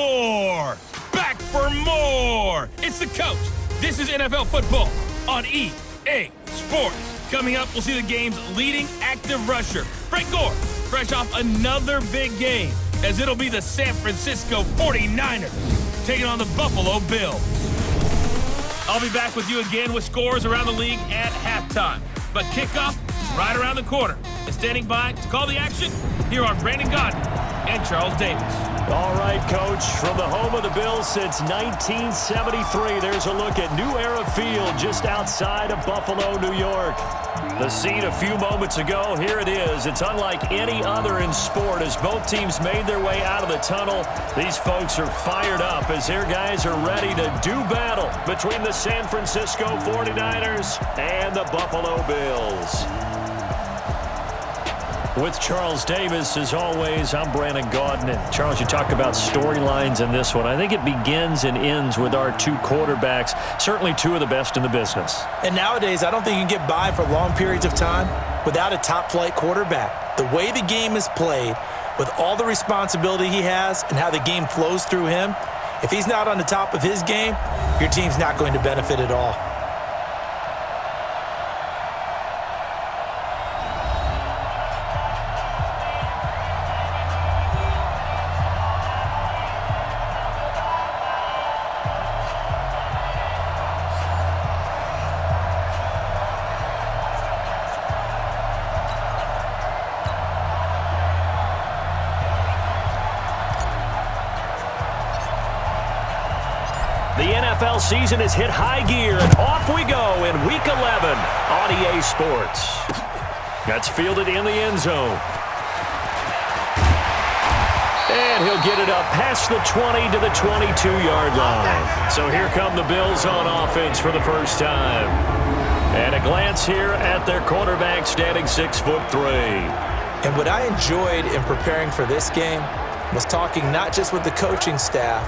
score! Back for more! It's the coach. This is NFL football on EA Sports. Coming up, we'll see the game's leading active rusher, Frank Gore, fresh off another big game, as it'll be the San Francisco 49ers taking on the Buffalo Bills. I'll be back with you again with scores around the league at halftime. But kickoff is right around the corner. And standing by to call the action, here are Brandon Gaudin and Charles Davis. All right, Coach, from the home of the Bills since 1973, there's a look at New Era Field just outside of Buffalo, New York. The scene a few moments ago, here it is. It's unlike any other in sport as both teams made their way out of the tunnel. These folks are fired up as their guys are ready to do battle between the San Francisco 49ers and the Buffalo Bills. With Charles Davis, as always, I'm Brandon Gaudin. And Charles, you talk about storylines in this one. I think it begins and ends with our two quarterbacks, certainly two of the best in the business. And nowadays, I don't think you can get by for long periods of time without a top-flight quarterback. The way the game is played, with all the responsibility he has and how the game flows through him, if he's not on the top of his game, your team's not going to benefit at all. The NFL season has hit high gear, and off we go in Week 11 on EA Sports. That's fielded in the end zone. And he'll get it up past the 20 to the 22-yard line. So here come the Bills on offense for the first time. And a glance here at their quarterback standing 6'3". And what I enjoyed in preparing for this game was talking not just with the coaching staff,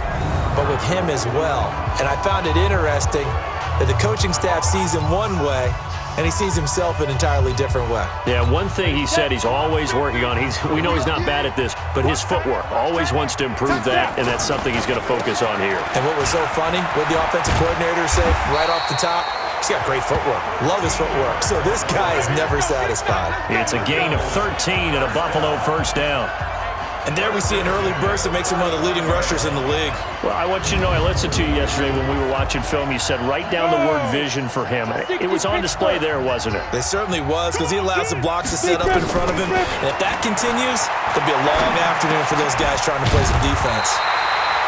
but with him as well. And I found it interesting that the coaching staff sees him one way, and he sees himself an entirely different way. Yeah, one thing he said he's always working on, we know he's not bad at this, but his footwork, always wants to improve that, and that's something he's going to focus on here. And what was so funny, what the offensive coordinator said right off the top, he's got great footwork. Love his footwork. So this guy is never satisfied. It's a gain of 13 and a Buffalo first down. And there we see an early burst that makes him one of the leading rushers in the league. Well, I want you to know, I listened to you yesterday when we were watching film. You said write down the word vision for him. It was on display there, wasn't it? It certainly was, because he allows the blocks to set up in front of him. And if that continues, it'll be a long afternoon for those guys trying to play some defense.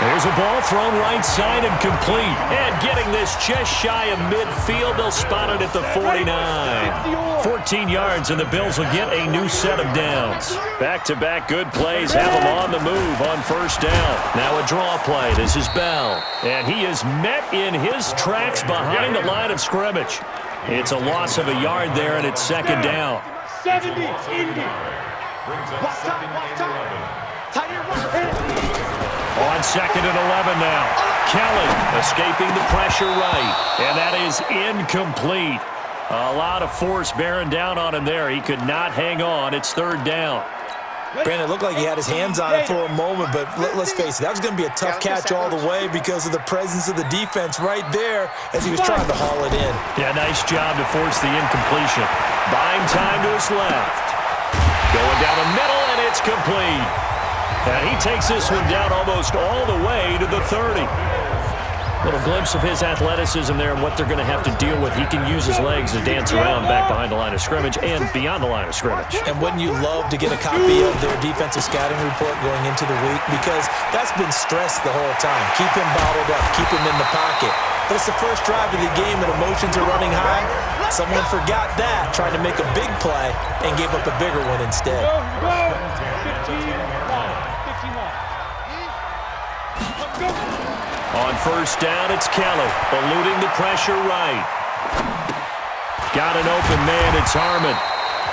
There's a ball thrown right side and complete. And getting this just shy of midfield, they'll spot it at the 49. 14 yards, and the Bills will get a new set of downs. Back-to-back good plays have them on the move on first down. Now a draw play. This is Bell. And he is met in his tracks behind the line of scrimmage. It's a loss of a yard there, and it's second down. 70, Indy. Watch time. On second and 11 now. Kelly escaping the pressure right. And that is incomplete. A lot of force bearing down on him there. He could not hang on. It's third down. Brandon, it looked like he had his hands on it for a moment, but let's face it, that was going to be a tough catch all the way because of the presence of the defense right there as he was trying to haul it in. Yeah, nice job to force the incompletion. Buying time to his left. Going down the middle, and it's complete. And he takes this one down almost all the way to the 30. Little glimpse of his athleticism there and what they're going to have to deal with. He can use his legs to dance around back behind the line of scrimmage and beyond the line of scrimmage. And wouldn't you love to get a copy of their defensive scouting report going into the week? Because that's been stressed the whole time. Keep him bottled up. Keep him in the pocket. But it's the first drive of the game and emotions are running high. Someone forgot that, trying to make a big play, and gave up a bigger one instead. On first down, it's Kelly, eluding the pressure right. Got an open man, it's Harmon.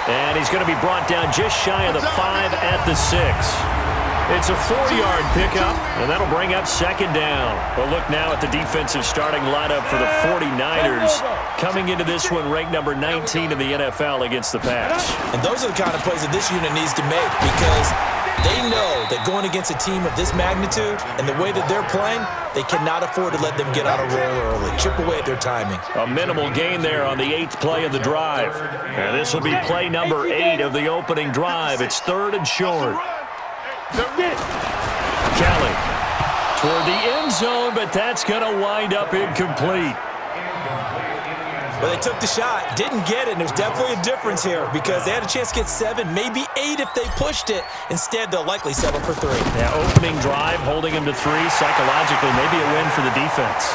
And he's going to be brought down just shy of the 5 at the 6. It's a 4-yard pickup, and that'll bring up second down. We'll look now at the defensive starting lineup for the 49ers. Coming into this one, ranked number 19 in the NFL against the pass. And those are the kind of plays that this unit needs to make because they know that going against a team of this magnitude and the way that they're playing, they cannot afford to let them get on a roll early. Chip away at their timing. A minimal gain there on the 8th play of the drive. And this will be play number 8 of the opening drive. It's 3rd and short. Kelly toward the end zone, but that's going to wind up incomplete. Well, they took the shot, didn't get it, and there's definitely a difference here because they had a chance to get 7, maybe 8 if they pushed it. Instead, they'll likely settle for 3. Yeah, opening drive, holding him to 3. Psychologically, maybe a win for the defense.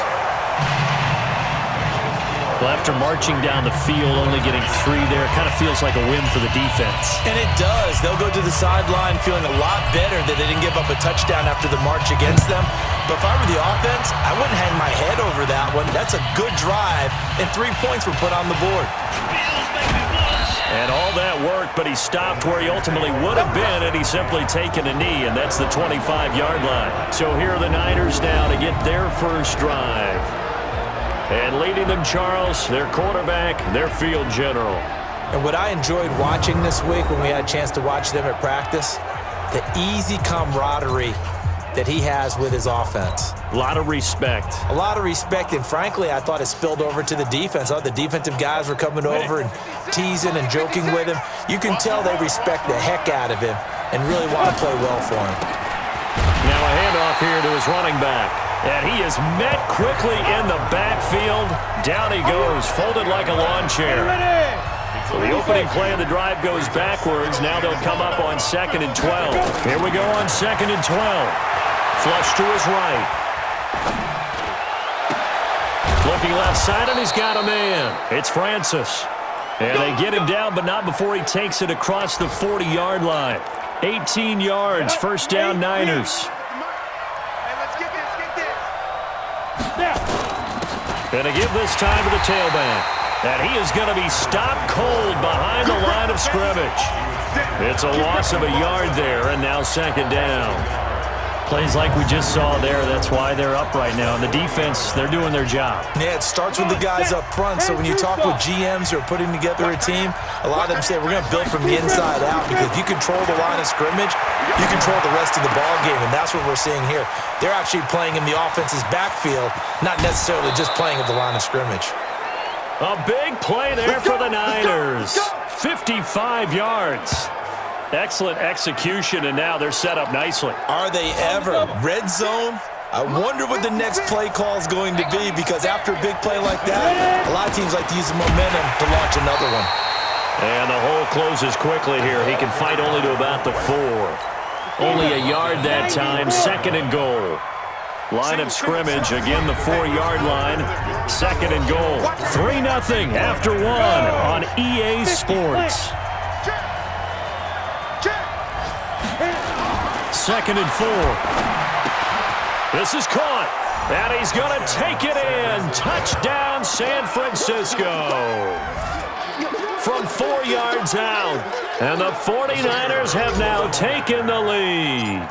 Well, after marching down the field, only getting 3 there, it kind of feels like a win for the defense. And it does. They'll go to the sideline feeling a lot better that they didn't give up a touchdown after the march against them. But if I were the offense, I wouldn't hang my head over that one. That's a good drive, and 3 points were put on the board. And all that worked, but he stopped where he ultimately would have been, and he's simply taken a knee, and that's the 25-yard line. So here are the Niners now to get their first drive. And leading them, Charles, their quarterback, their field general. And what I enjoyed watching this week when we had a chance to watch them at practice, the easy camaraderie that he has with his offense. A lot of respect. A lot of respect, and frankly, I thought it spilled over to the defense. The defensive guys were coming over and teasing and joking with him. You can tell they respect the heck out of him and really want to play well for him. Now a handoff here to his running back. And he is met quickly in the backfield. Down he goes, folded like a lawn chair. So the opening play of the drive goes backwards. Now they'll come up on 2nd and 12. Here we go on 2nd and 12. Flush to his right. Looking left side, and he's got a man. It's Francis. And they get him down, but not before he takes it across the 40-yard line. 18 yards, first down Niners. And to give this time to the tailback. And he is going to be stopped cold behind the line of scrimmage. It's a loss of a yard there, and now 2nd down. Plays like we just saw there. That's why they're up right now. And the defense, they're doing their job. Yeah, it starts with the guys up front. So when you talk with GMs who are putting together a team, a lot of them say we're going to build from the inside out because if you control the line of scrimmage, you control the rest of the ball game, and that's what we're seeing here. They're actually playing in the offense's backfield, not necessarily just playing at the line of scrimmage. A big play there for the Niners. 55 yards. Excellent execution, and now they're set up nicely. Are they ever? Red zone? I wonder what the next play call is going to be because after a big play like that, a lot of teams like to use the momentum to launch another one. And the hole closes quickly here. He can fight only to about the 4. Only a yard that time, 2nd and goal. Line of scrimmage, again the 4-yard line, 2nd and goal. 3-0 after 1 on EA Sports. 2nd and 4. This is caught, and he's going to take it in. Touchdown, San Francisco. From 4 yards out, and the 49ers have now taken the lead.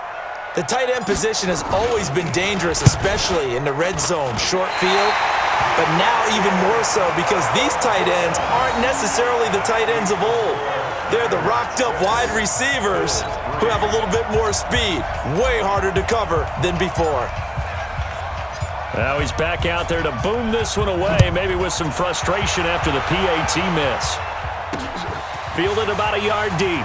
The tight end position has always been dangerous, especially in the red zone, short field, but now even more so because these tight ends aren't necessarily the tight ends of old. They're the rocked-up wide receivers who have a little bit more speed, way harder to cover than before. Now he's back out there to boom this one away, maybe with some frustration after the PAT miss. Fielded about a yard deep.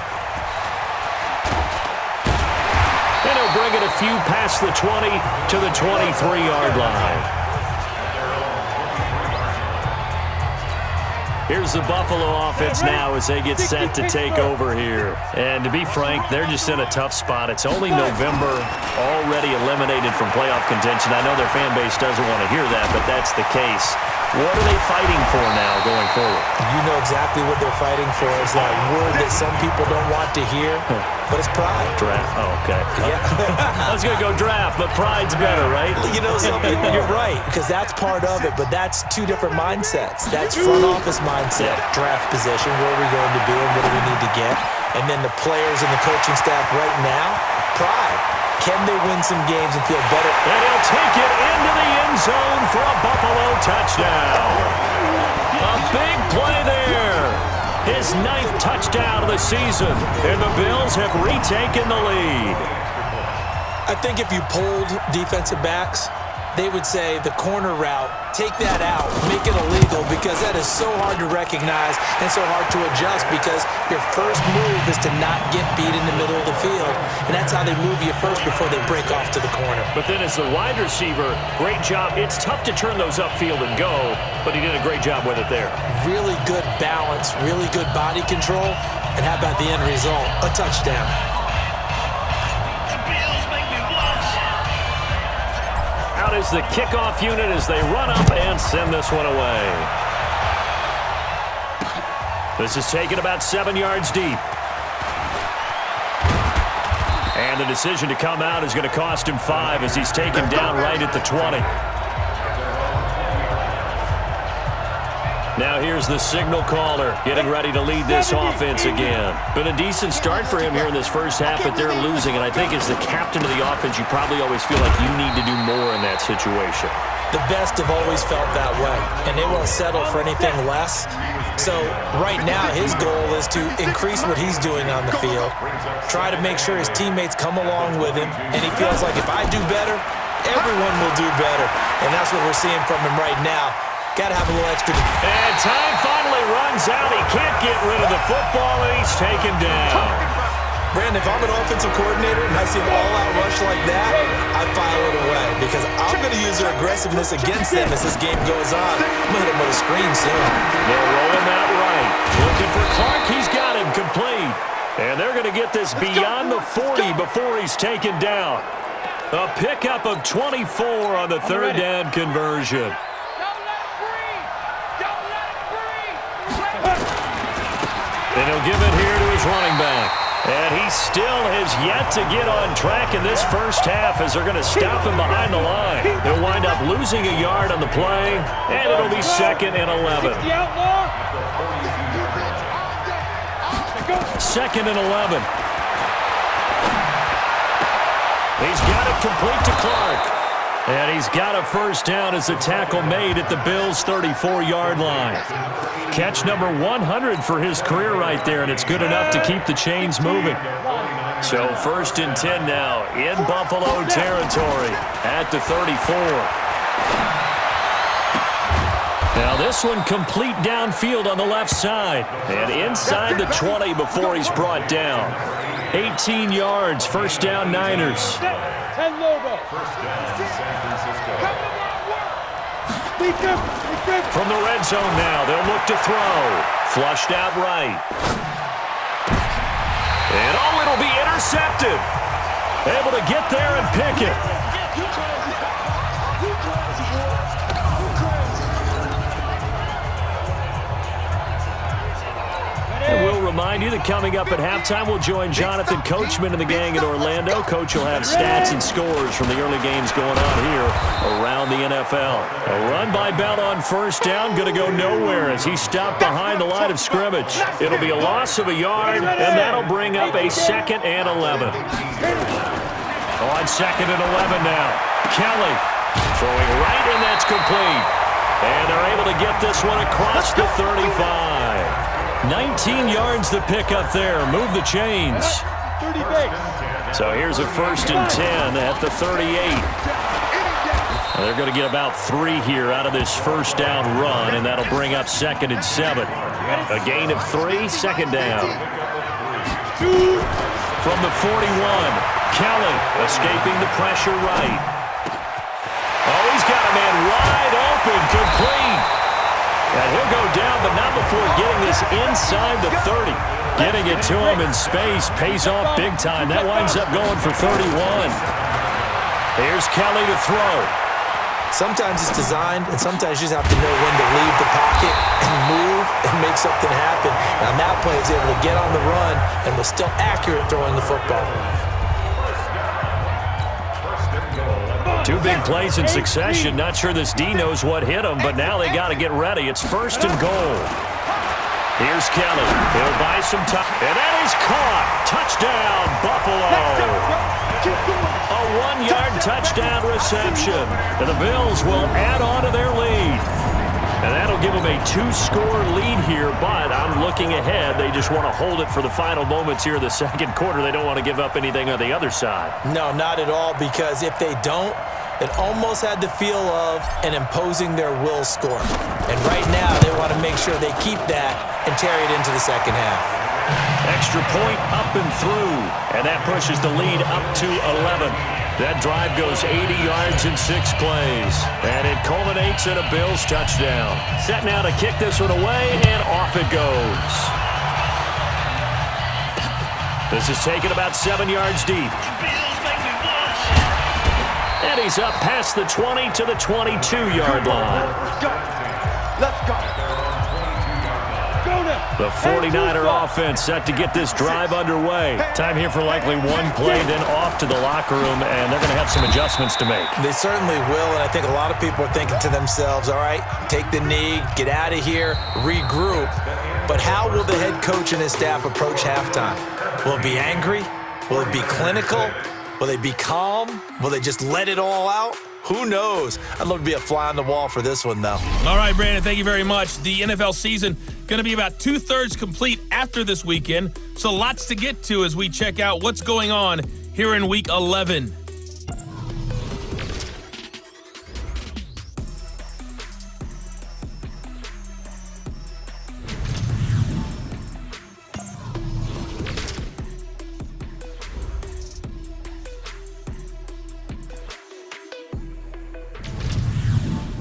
And he'll bring it a few past the 20 to the 23-yard line. Here's the Buffalo offense now as they get set to take over here. And to be frank, they're just in a tough spot. It's only November, already eliminated from playoff contention. I know their fan base doesn't want to hear that, but that's the case. What are they fighting for now going forward? You know exactly what they're fighting for. Is that word that some people don't want to hear, but it's pride. Draft. Oh, okay. Yeah. I was going to go draft, but pride's better, right? You know something? You're right, because that's part of it, but that's two different mindsets. That's front office mindset, draft position, where are we going to be and what do we need to get? And then the players and the coaching staff right now, pride. Can they win some games and feel better? And he'll take it into the end zone for a Buffalo touchdown. A big play there. His 9th touchdown of the season. And the Bills have retaken the lead. I think if you polled defensive backs, they would say the corner route, take that out, make it illegal, because that is so hard to recognize and so hard to adjust, because your first move is to not get beat in the middle of the field, and that's how they move you first before they break off to the corner. But then as the wide receiver, great job. It's tough to turn those upfield and go, but he did a great job with it there. Really good balance, really good body control, and how about the end result? A touchdown. Out is the kickoff unit as they run up and send this one away. This is taken about 7 yards deep. And the decision to come out is going to cost him 5 as he's taken down right at the 20. Now here's the signal caller getting ready to lead this offense again. Been a decent start for him here in this first half, but they're losing. And I think as the captain of the offense, you probably always feel like you need to do more in that situation. The best have always felt that way, and they won't settle for anything less. So right now his goal is to increase what he's doing on the field, try to make sure his teammates come along with him, and he feels like if I do better, everyone will do better. And that's what we're seeing from him right now. Got to have a little extra. And time finally runs out. He can't get rid of the football, and he's taken down. Brandon, if I'm an offensive coordinator and I see an all-out rush like that, I file it away because I'm going to use their aggressiveness against them as this game goes on. I'm going to hit him with a screen soon. They're rolling that right. Looking for Clark. He's got him complete. And they're going to get this beyond the 40 before he's taken down. A pickup of 24 on the third down conversion. And he'll give it here to his running back. And he still has yet to get on track in this first half as they're going to stop him behind the line. He'll wind up losing a yard on the play, and it'll be 2nd and 11. 2nd and 11. He's got it complete to Clark. And he's got a first down as a tackle made at the Bills' 34-yard line. Catch number 100 for his career right there, and it's good enough to keep the chains moving. So 1st and 10 now in Buffalo territory at the 34. Now this one complete downfield on the left side and inside the 20 before he's brought down. 18 yards, first down Niners. 10 logo. From the red zone now, they'll look to throw. Flushed out right. And it'll be intercepted. Able to get there and pick it. And we'll remind you that coming up at halftime, we'll join Jonathan Coachman and the gang in Orlando. Coach will have stats and scores from the early games going on here around the NFL. A run by Bell on first down, going to go nowhere as he stopped behind the line of scrimmage. It'll be a loss of a yard, and that'll bring up a 2nd and 11. On 2nd and 11 now. Kelly throwing right, and that's complete. And they're able to get this one across the 35. 19 yards the pick up there. Move the chains. So here's a 1st and 10 at the 38. They're going to get about 3 here out of this first down run, and that'll bring up 2nd and 7. A gain of 3, 2nd down. From the 41, Kelly escaping the pressure right. Oh, he's got a man wide open, complete. And he'll go down, but not before getting this inside the 30. Getting it to him in space pays off big time. That winds up going for 31. Here's Kelly to throw. Sometimes it's designed, and sometimes you just have to know when to leave the pocket and move and make something happen. And on that play, he's able to get on the run and was still accurate throwing the football. 2 big plays in succession. Not sure this D knows what hit him, but now they got to get ready. It's 1st and goal. Here's Kelly. He'll buy some time. And that is caught. Touchdown, Buffalo. A 1-yard touchdown reception. And the Bills will add on to their lead. And that'll give them a 2-score lead here, but I'm looking ahead. They just want to hold it for the final moments here in the second quarter. They don't want to give up anything on the other side. No, not at all, because if they don't, it almost had the feel of an imposing their will score. And right now, they want to make sure they keep that and carry it into the second half. Extra point up and through, and that pushes the lead up to 11. That drive goes 80 yards in 6 plays, and it culminates in a Bills touchdown. Set now to kick this one away, and off it goes. This is taken about 7 yards deep. And he's up past the 20 to the 22-yard line. Let's go. The 49er offense set to get this drive underway. Time here for likely one play, then off to the locker room, and they're going to have some adjustments to make. They certainly will, and I think a lot of people are thinking to themselves, all right, take the knee, get out of here, regroup. But how will the head coach and his staff approach halftime? Will it be angry? Will it be clinical? Will they be calm? Will they just let it all out? Who knows? I'd love to be a fly on the wall for this one, though. All right, Brandon, thank you very much. The NFL season going to be about 2/3 complete after this weekend, so lots to get to as we check out what's going on here in Week 11.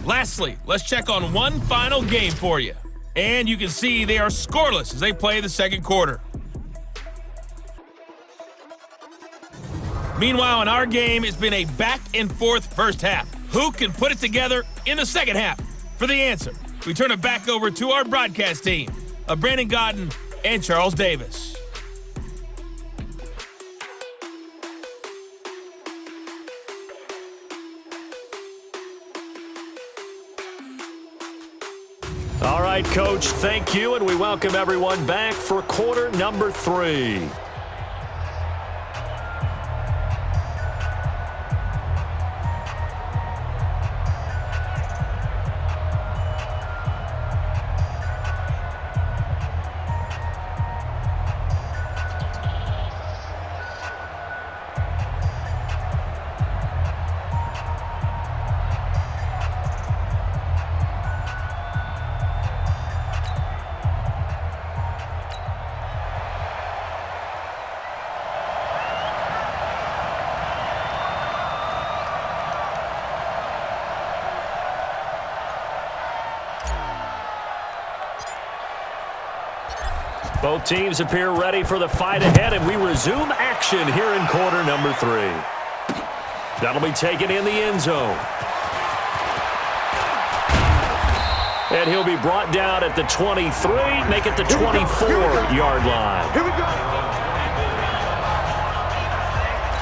Lastly, let's check on one final game for you. And you can see they are scoreless as they play the second quarter. Meanwhile, in our game, it's been a back-and-forth first half. Who can put it together in the second half? For the answer, we turn it back over to our broadcast team of Brandon Godden and Charles Davis. All right, Coach, thank you, and we welcome everyone back for quarter number 3. Both teams appear ready for the fight ahead, and we resume action here in quarter number 3. That'll be taken in the end zone. And he'll be brought down at the 23, make it the 24-yard line. Here we go.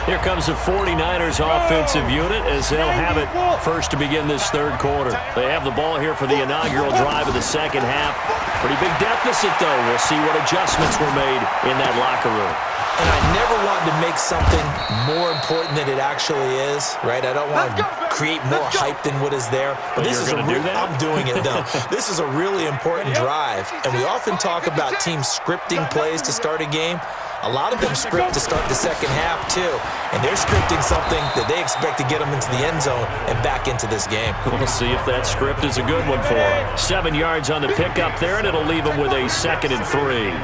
Here comes the 49ers offensive unit as they'll have it first to begin this third quarter. They have the ball here for the inaugural drive of the second half. Pretty big deficit, though. We'll see what adjustments were made in that locker room. And I never want to make something more important than it actually is, right? I don't want to create more hype than what is there. But this is I'm doing it, though. This is a really important drive. And we often talk about teams scripting plays to start a game. A lot of them script to start the second half, too. And they're scripting something that they expect to get them into the end zone and back into this game. We'll see if that script is a good one for them. 7 yards on the pickup there, and it'll leave them with a 2nd and 3.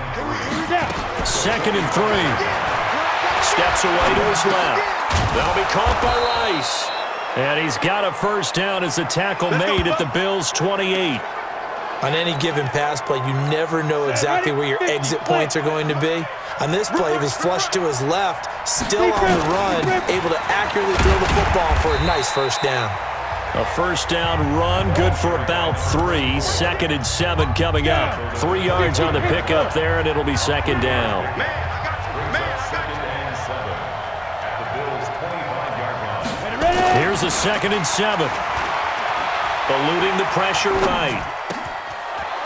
2nd and 3. Steps away to his left. That'll be caught by Rice. And he's got a first down as the tackle made at the Bills' 28. On any given pass play, you never know exactly where your exit points are going to be. On this play, he was flushed to his left, still on the run, able to accurately throw the football for a nice first down. A first down run, good for about 3. 2nd and 7 coming up. 3 yards on the pickup there, and it'll be 2nd down. Here's a 2nd and 7. Eluding the pressure right.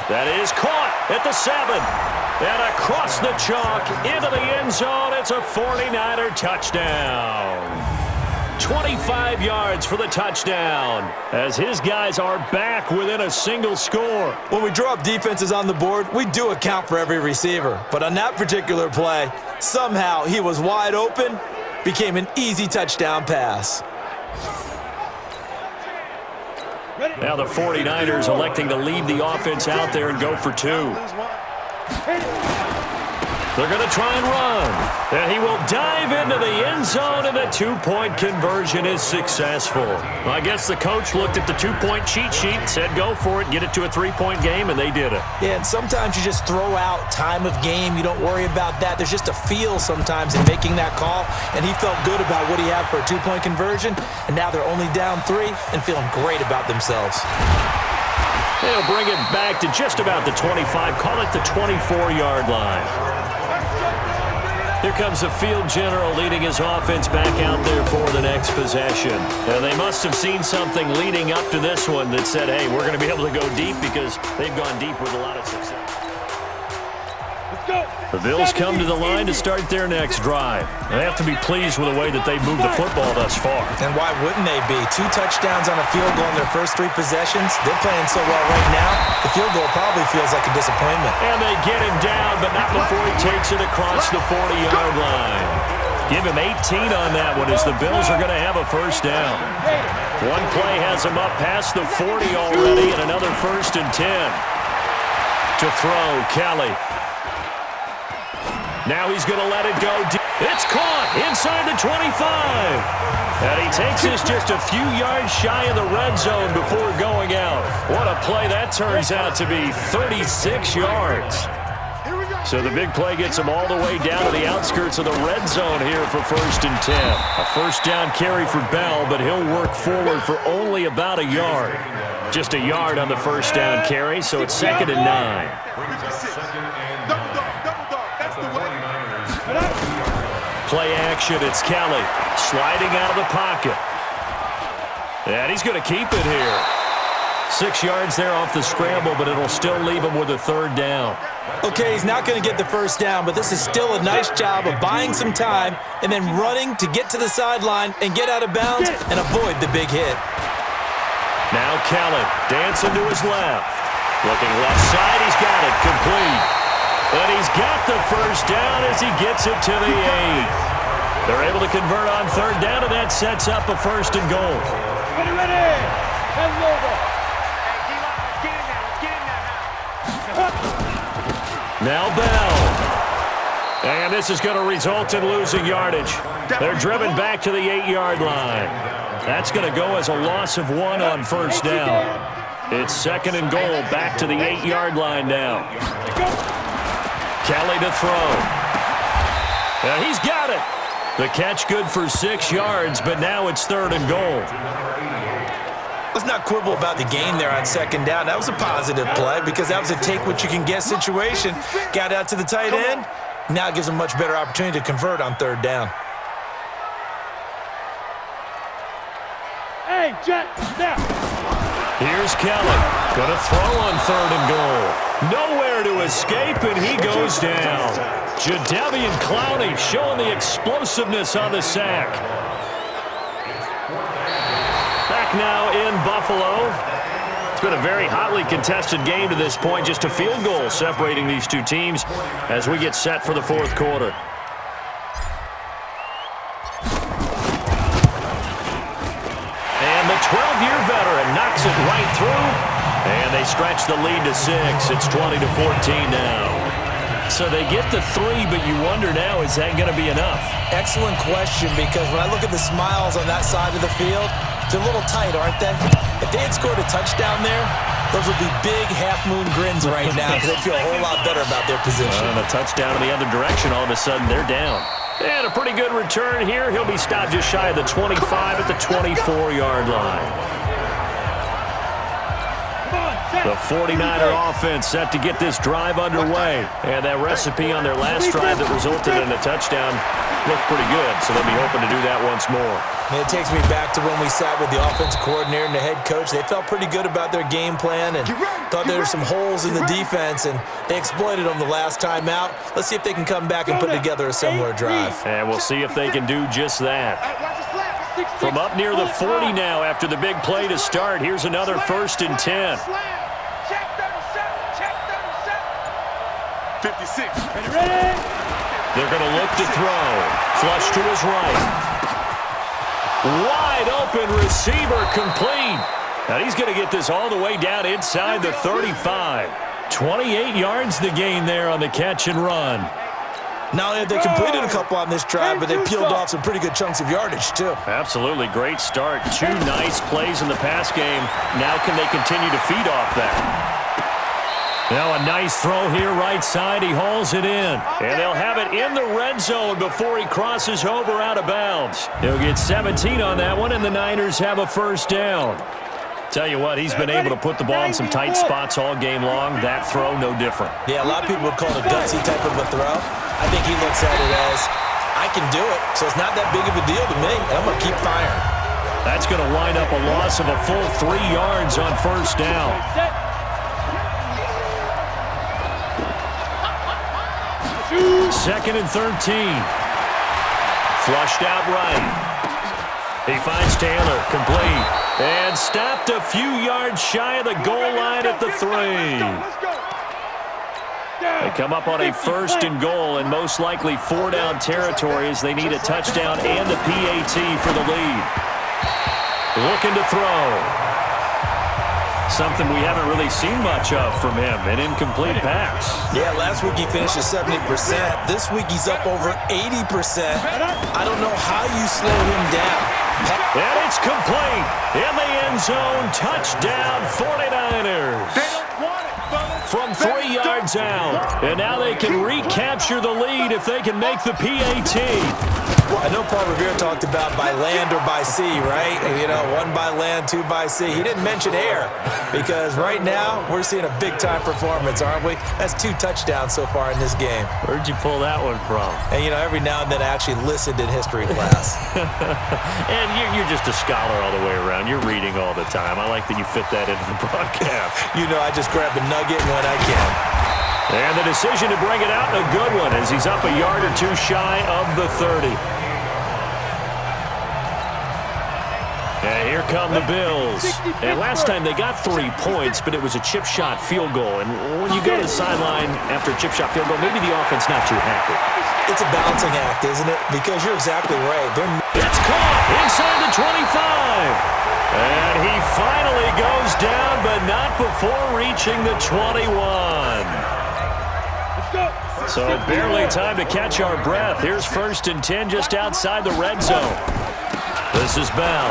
That is caught at the 7. And across the chalk into the end zone. It's a 49er touchdown. 25 yards for the touchdown, as his guys are back within a single score. When we draw up defenses on the board, we do account for every receiver. But on that particular play, somehow he was wide open, became an easy touchdown pass. Now the 49ers electing to leave the offense out there and go for two. They're going to try and run. And he will dive into the end zone, and the two-point conversion is successful. I guess the coach looked at the two-point cheat sheet and said, go for it, get it to a three-point game, and they did it. Yeah, and sometimes you just throw out time of game. You don't worry about that. There's just a feel sometimes in making that call, and he felt good about what he had for a two-point conversion, and now they're only down 3 and feeling great about themselves. They'll bring it back to just about the 25, call it the 24-yard line. Here comes the field general leading his offense back out there for the next possession. And they must have seen something leading up to this one that said, hey, we're going to be able to go deep, because they've gone deep with a lot of success. The Bills come to the line to start their next drive. They have to be pleased with the way that they've moved the football thus far. And why wouldn't they be? 2 touchdowns on a field goal in their first 3 possessions. They're playing so well right now, the field goal probably feels like a disappointment. And they get him down, but not before he takes it across the 40-yard line. Give him 18 on that one, as the Bills are going to have a first down. One play has him up past the 40 already, and another 1st and 10. To throw, Kelly. Now he's going to let it go. It's caught inside the 25. And he takes us just a few yards shy of the red zone before going out. What a play that turns out to be, 36 yards. So the big play gets him all the way down to the outskirts of the red zone here for 1st and 10. A first down carry for Bell, but he'll work forward for only about a yard. Just a yard on the first down carry, so it's 2nd and 9. Play action, it's Kelly sliding out of the pocket. And he's going to keep it here. 6 yards there off the scramble, but it'll still leave him with a 3rd down. Okay, he's not going to get the first down, but this is still a nice job of buying some time and then running to get to the sideline and get out of bounds and avoid the big hit. Now Kelly dancing to his left. Looking left side, he's got it complete. And he's got the first down as he gets it to the 8. They're able to convert on 3rd down, and that sets up a 1st and goal. Now Bell. And this is going to result in losing yardage. They're driven back to the 8-yard line. That's going to go as a loss of 1 on 1st down. It's 2nd and goal, back to the 8-yard line now. Kelly to throw. And he's got it. The catch good for 6 yards, but now it's 3rd and goal. Let's not quibble about the game there on 2nd down. That was a positive play, because that was a take-what-you-can-get situation. Got out to the tight end. Now it gives him a much better opportunity to convert on 3rd down. Hey, Jet, now. Here's Kelly. Going to throw on 3rd and goal. Nowhere to escape, and he goes down. Jadeveon Clowney showing the explosiveness on the sack. Back now in Buffalo. It's been a very hotly contested game to this point. Just a field goal separating these two teams as we get set for the 4th quarter. And the 12-year veteran knocks it right through. And they stretch the lead to 6. It's 20-14 now. So they get the 3, but you wonder now, is that going to be enough? Excellent question, because when I look at the smiles on that side of the field, they're a little tight, aren't they? If they had scored a touchdown there, those would be big half-moon grins right now, because they'd feel a whole lot better about their position. And a touchdown in the other direction, all of a sudden they're down. And a pretty good return here. He'll be stopped just shy of the 25 at the 24-yard line. The 49er offense set to get this drive underway. And that recipe on their last drive that resulted in a touchdown looked pretty good, so they'll be hoping to do that once more. And it takes me back to when we sat with the offensive coordinator and the head coach. They felt pretty good about their game plan and thought there were some holes in the defense, and they exploited them the last time out. Let's see if they can come back and put together a similar drive. And we'll see if they can do just that. From up near the 40 now after the big play to start. Here's another 1st and 10. Check 56. They're going to look to throw. Flush to his right. Wide open receiver complete. Now he's going to get this all the way down inside the 35. 28 yards the gain there on the catch and run. Not only have they completed a couple on this drive, but they peeled off some pretty good chunks of yardage, too. Absolutely. Great start. 2 nice plays in the pass game. Now can they continue to feed off that? Now a nice throw here right side. He hauls it in. And they'll have it in the red zone before he crosses over out of bounds. He'll get 17 on that one, and the Niners have a 1st down. Tell you what, he's been able to put the ball in some tight spots all game long. That throw, no different. Yeah, a lot of people would call it a gutsy type of a throw. I think he looks at it as, I can do it, so it's not that big of a deal to me, and I'm going to keep firing. That's going to wind up a loss of a full 3 yards on 1st down. Second and 13. Flushed out right. He finds Taylor, complete. And stopped a few yards shy of the goal line at the 3. They come up on a 1st and goal, and most likely 4-down territory as they need a touchdown and a PAT for the lead. Looking to throw. Something we haven't really seen much of from him, an incomplete pass. Yeah, last week he finished at 70%. This week he's up over 80%. I don't know how you slow him down. And it's complete. In the end zone, touchdown 49ers. From 3 yards out. And now they can recapture the lead if they can make the PAT. I know Paul Revere talked about by land or by sea, right? You know, 1 by land, 2 by sea. He didn't mention air because right now we're seeing a big-time performance, aren't we? That's 2 touchdowns so far in this game. Where'd you pull that one from? And, you know, every now and then I actually listened in history class. And you're just a scholar all the way around. You're reading all the time. I like that you fit that into the broadcast. You know, I just grab a nugget when I can. And the decision to bring it out, a good one, as he's up a yard or 2 shy of the 30. And here come the Bills. And last time they got 3 points, but it was a chip shot field goal. And when you go to the sideline after a chip shot field goal, maybe the offense not too happy. It's a balancing act, isn't it? Because you're exactly right. It's caught inside the 25. And he finally goes down, but not before reaching the 21. So barely time to catch our breath. Here's 1st and 10 just outside the red zone. This is Bell.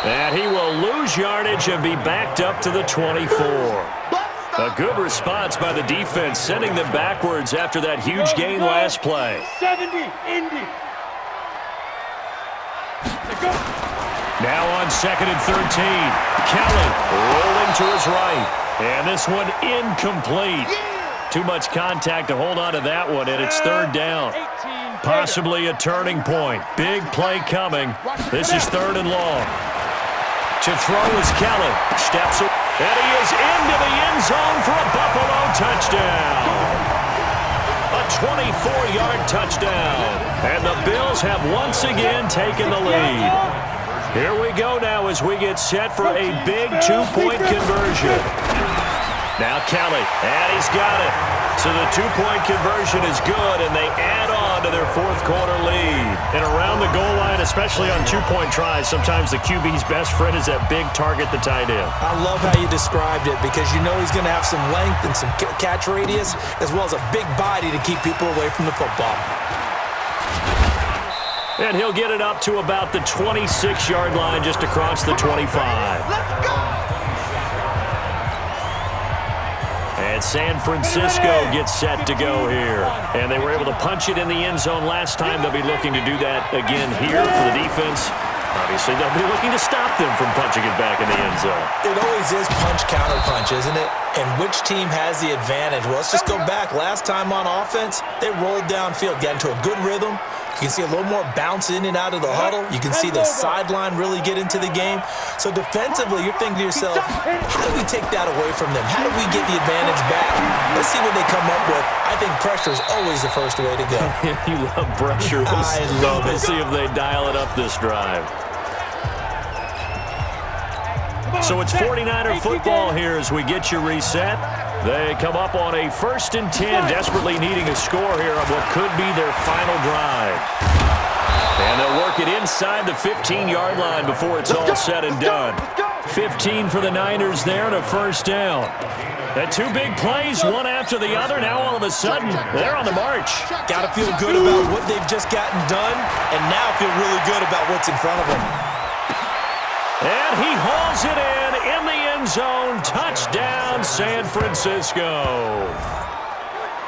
And he will lose yardage and be backed up to the 24. A good response by the defense, sending them backwards after that huge gain last play. 70, Indy. Now on 2nd and 13. Kelly rolling to his right. And this one incomplete. Too much contact to hold on to that one, and it's 3rd down. Possibly a turning point. Big play coming. This is 3rd and long. To throw is Kelly. Steps up, and he is into the end zone for a Buffalo touchdown. A 24-yard touchdown. And the Bills have once again taken the lead. Here we go now as we get set for a big 2-point conversion. Now Kelly, and he's got it. So the 2-point conversion is good, and they add on to their 4th quarter lead. And around the goal line, especially on 2-point tries, sometimes the QB's best friend is that big target, the tight end. I love how you described it because you know he's going to have some length and some catch radius as well as a big body to keep people away from the football. And he'll get it up to about the 26-yard line just across the 25. Let's go! And San Francisco gets set to go here. And they were able to punch it in the end zone last time. They'll be looking to do that again here for the defense. Obviously, they'll be looking to stop them from punching it back in the end zone. It always is punch, counter punch, isn't it? And which team has the advantage? Well, let's just go back. Last time on offense, they rolled downfield, got into a good rhythm. You can see a little more bounce in and out of the huddle. You can see the sideline really get into the game. So defensively, you're thinking to yourself, how do we take that away from them? How do we get the advantage back? Let's see what they come up with. I think pressure is always the first way to go. You love pressure. I love it. We'll see if they dial it up this drive. So it's 49er football here as we get you reset. They come up on a 1st and 10, desperately needing a score here on what could be their final drive. And they'll work it inside the 15-yard line before it's all said and done. 15 for the Niners there and a 1st down. And 2 big plays, one after the other. Now all of a sudden, they're on the march. Got to feel good about what they've just gotten done, and now feel really good about what's in front of them. And he hauls it in the end zone. Touchdown, San Francisco.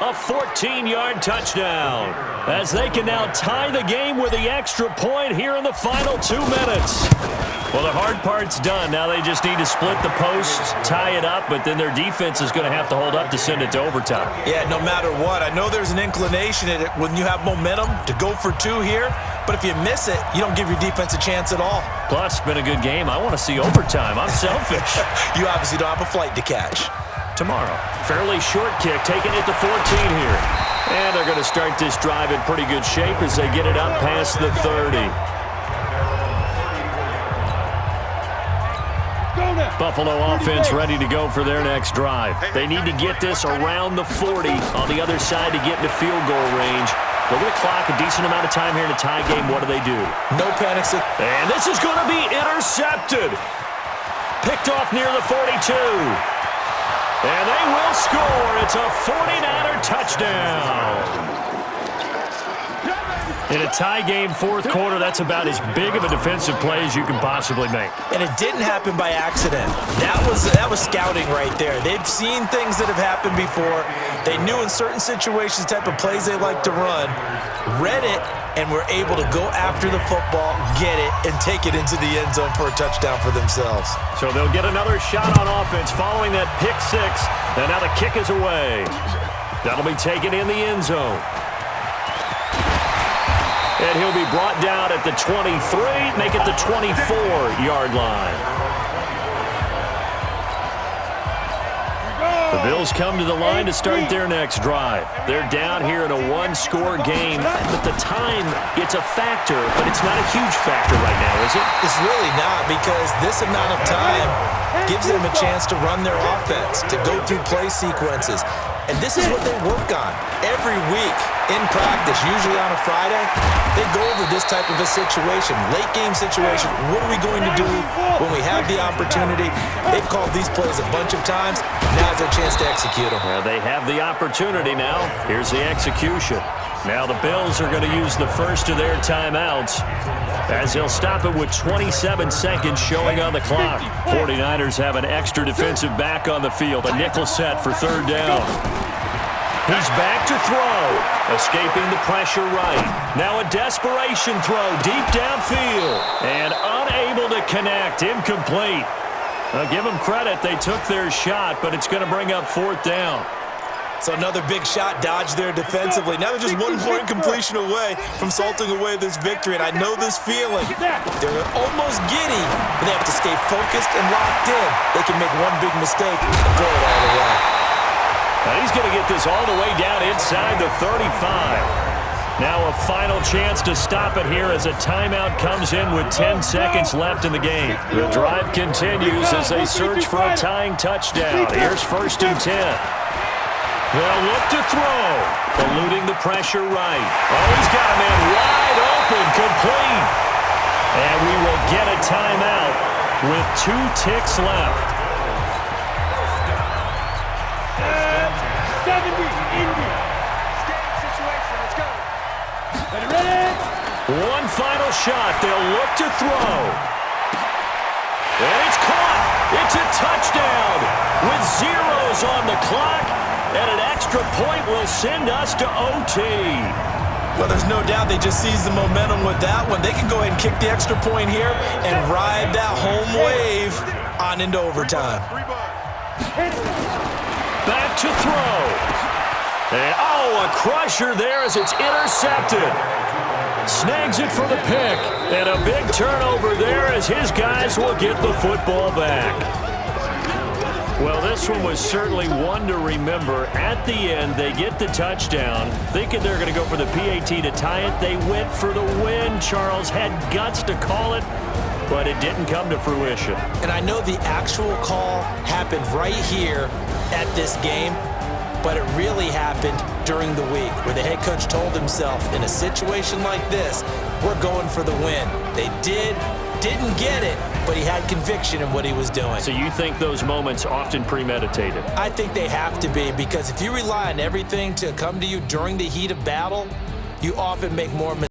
A 14-yard touchdown as they can now tie the game with the extra point here in the final 2 minutes. Well, the hard part's done. Now they just need to split the posts, tie it up, but then their defense is going to have to hold up to send it to overtime. Yeah, no matter what. I know there's an inclination in it when you have momentum to go for 2 here, but if you miss it, you don't give your defense a chance at all. Plus, it's been a good game. I want to see overtime. I'm selfish. You obviously don't have a flight to catch. Tomorrow, fairly short kick, taking it to 14 here. And they're going to start this drive in pretty good shape as they get it up past the 30. Buffalo offense ready to go for their next drive. They need to get this around the 40 on the other side to get into field goal range. They're going to clock a decent amount of time here in a tie game. What do? No panic. And this is going to be intercepted. Picked off near the 42. And they will score. It's a 49er touchdown. In a tie game, 4th quarter, that's about as big of a defensive play as you can possibly make. And it didn't happen by accident. That was scouting right there. They've seen things that have happened before. They knew in certain situations the type of plays they like to run, read it, and were able to go after the football, get it, and take it into the end zone for a touchdown for themselves. So they'll get another shot on offense following that pick 6, and now the kick is away. That'll be taken in the end zone. And he'll be brought down at the 23, make it the 24-yard line. The Bills come to the line to start their next drive. They're down here in a 1-score game, but the time, it's a factor, but it's not a huge factor right now, is it? It's really not, because this amount of time gives them a chance to run their offense, to go through play sequences. And this is what they work on every week in practice, usually on a Friday. They go over this type of a situation, late game situation. What are we going to do when we have the opportunity? They've called these plays a bunch of times. Now's their chance to execute them. Well, they have the opportunity now. Here's the execution. Now the Bills are going to use the first of their timeouts as they'll stop it with 27 seconds showing on the clock. 49ers have an extra defensive back on the field. A nickel set for 3rd down. He's back to throw, escaping the pressure right. Now a desperation throw deep downfield and unable to connect. Incomplete. Give them credit. They took their shot, but it's going to bring up 4th down. So another big shot dodged there defensively. Now they're just 1-point completion away from salting away this victory. And I know this feeling. They're almost giddy, but they have to stay focused and locked in. They can make one big mistake and throw it all the way. Now he's going to get this all the way down inside the 35. Now a final chance to stop it here as a timeout comes in with 10 seconds left in the game. The drive continues as they search for a tying touchdown. Here's 1st and 10. They'll look to throw, eluding the pressure right. Oh, he's got a man wide open, complete. And we will get a timeout with 2 ticks left. 70, Indy. Stand situation, let's go. Ready? One final shot. They'll look to throw. And it's caught. It's a touchdown with zeros on the clock. And an extra point will send us to OT. Well, there's no doubt they just seized the momentum with that one. They can go ahead and kick the extra point here and ride that home wave on into overtime. Back to throw. And, a crusher there as it's intercepted. Snags it for the pick. And a big turnover there as his guys will get the football back. Well, this one was certainly one to remember. At the end, they get the touchdown, thinking they're going to go for the PAT to tie it. They went for the win. Charles had guts to call it, but it didn't come to fruition. And I know the actual call happened right here at this game, but it really happened during the week where the head coach told himself, in a situation like this, we're going for the win. They didn't get it, but he had conviction in what he was doing. So you think those moments often premeditated? I think they have to be, because if you rely on everything to come to you during the heat of battle, you often make more mistakes